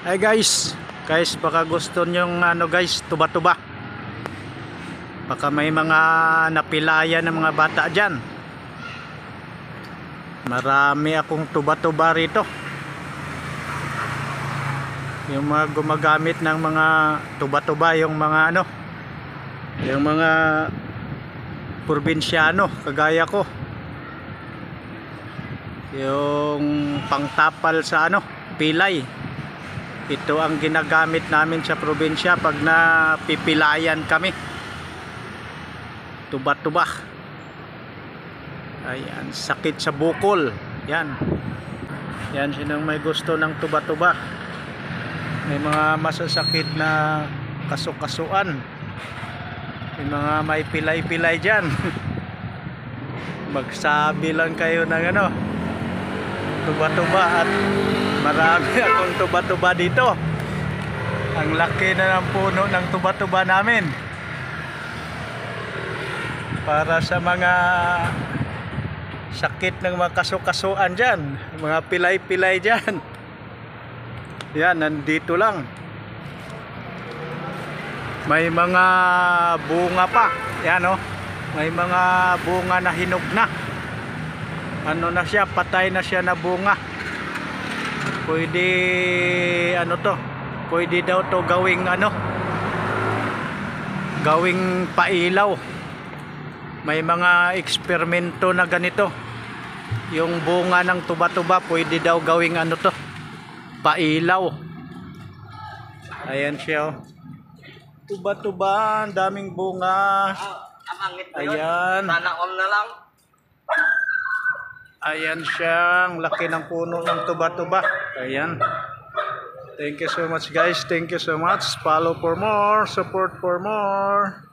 Ay guys, baka gusto nyong guys, tuba-tuba. Baka may mga napilaya ng mga bata dyan. Marami akong tuba-tuba rito. Yung mga gumagamit ng mga tuba-tuba, yung mga yung mga probinsyano kagaya ko. Yung pangtapal sa pilay. Ito ang ginagamit namin sa probinsya pag napipilayan kami. Tuba-tuba. Ayan, sakit sa bukol. Yan. Yan, sinong may gusto ng tuba-tuba. May mga masasakit na kasukasuan. May mga may pilay-pilay dyan. Magsabi lang kayo ng tuba-tuba, at marami akong tuba-tuba dito. Ang laki na ng puno ng tuba-tuba namin. Para sa mga sakit ng mga kasukasuan dyan, mga pilay-pilay dyan. Yan, nandito lang. May mga bunga pa. Yan may mga bunga na hinog na. Na siya, patay na siya na bunga. Pwede pwede daw to gawing gawing pailaw. May mga eksperimento na ganito. Yung bunga ng tuba-tuba pwede daw gawing pailaw. Ayan siya. Tuba-tuba, ang daming bunga. Ayan. Tanaon na lang. Ayan siya, ang laki ng puno ng tuba-tuba. Ayan. Thank you so much guys. Thank you so much. Follow for more, support for more.